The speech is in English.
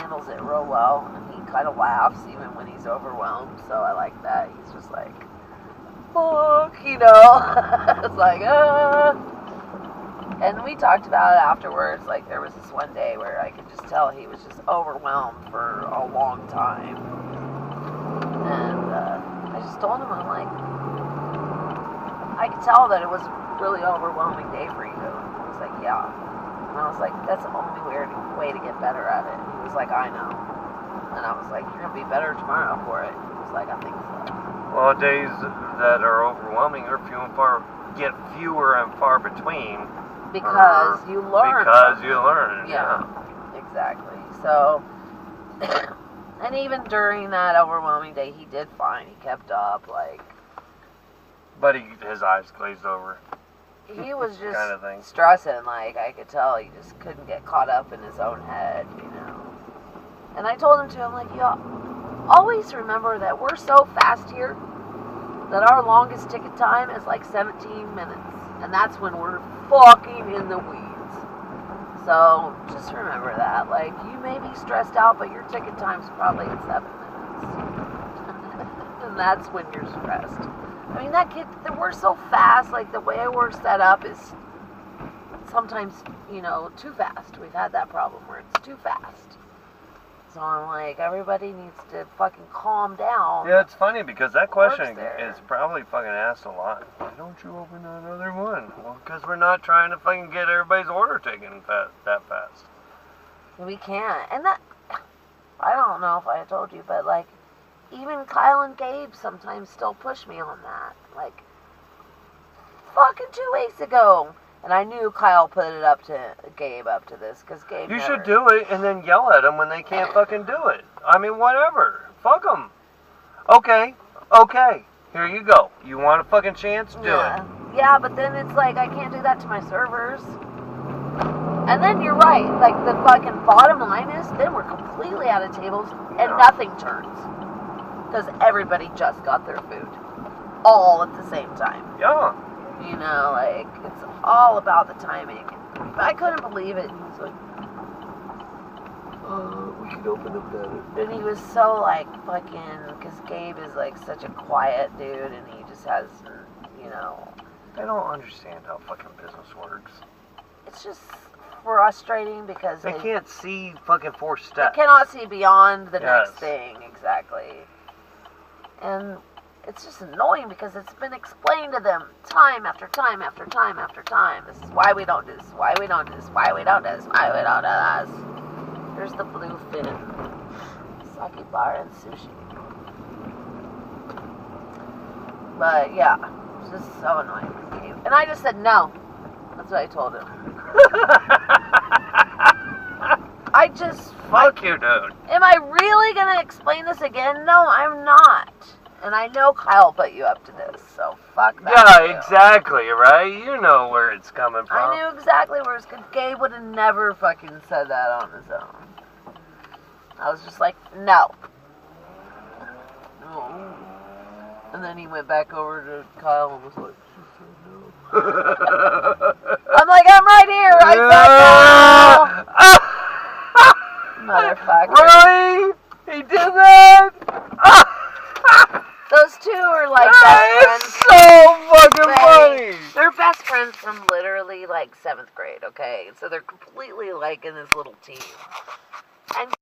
handles it real well, and he kind of laughs even when he's overwhelmed, so I like that. He's just like, fuck, you know? It's like, And we talked about it afterwards. Like, there was this one day where I could just tell he was just overwhelmed for a long time. And I just told him, I'm like, I could tell that it was a really overwhelming day for you. And he was like, yeah. And I was like, that's the only way to get better at it. And he was like, I know. And I was like, you're going to be better tomorrow for it. And he was like, I think so. Well, days that are overwhelming are get fewer and far between. Because you learn. Because you learn, yeah. Exactly. So, and even during that overwhelming day, he did fine. He kept up, like. But his eyes glazed over. He was just kind of thing. stressing, like, I could tell he just couldn't get caught up in his own head, you know. And I told him I'm like, always remember that we're so fast here that our longest ticket time is like 17 minutes. And that's when we're fucking in the weeds. So, just remember that. Like, you may be stressed out, but your ticket time's probably at 7 minutes. And that's when you're stressed. I mean, we're so fast. Like, the way we're set up is sometimes, you know, too fast. We've had that problem where it's too fast. So I'm like, everybody needs to fucking calm down. Yeah, it's funny because that question is probably fucking asked a lot. Why don't you open another one? Well, because we're not trying to fucking get everybody's order taken that fast. We can't. And that, I don't know if I told you, but like, even Kyle and Gabe sometimes still push me on that. Like, fucking 2 weeks ago. And I knew Kyle put it up to Gabe up to this, because Gabe You should do it and then yell at them when they can't fucking do it. I mean, whatever. Fuck them. Okay. Here you go. You want a fucking chance? Do it. Yeah, but then it's like, I can't do that to my servers. And then you're right. Like, the fucking bottom line is, then we're completely out of tables and nothing turns. Because everybody just got their food. All at the same time. Yeah. You know, like, it's all about the timing. I couldn't believe it. He was like, we could open up that. And he was so, like, fucking, because Gabe is, like, such a quiet dude, and he just has, you know. I don't understand how fucking business works. It's just frustrating because they can't see fucking 4 steps. They cannot see beyond the next thing, exactly. And it's just annoying because it's been explained to them time after time after time after time. This is why we don't do this, why we don't do this, why we don't do this, why we don't do this. Here's the bluefin, sake bar, and sushi. But yeah, it's just so annoying with Gabe. And I just said no. That's what I told him. I just... Fuck you, dude. Am I really going to explain this again? No, I'm not. And I know Kyle put you up to this, so fuck that. Yeah, exactly, right? You know where it's coming from. I knew exactly where it's coming from. Gabe would have never fucking said that on his own. I was just like, no. No. And then he went back over to Kyle and was like, she said no. I'm like, I'm right here. I said no. Motherfucker. Really? He did that? Those two are like best friends. It's so fucking funny. They're best friends from literally like 7th grade, okay? So they're completely like in this little team. And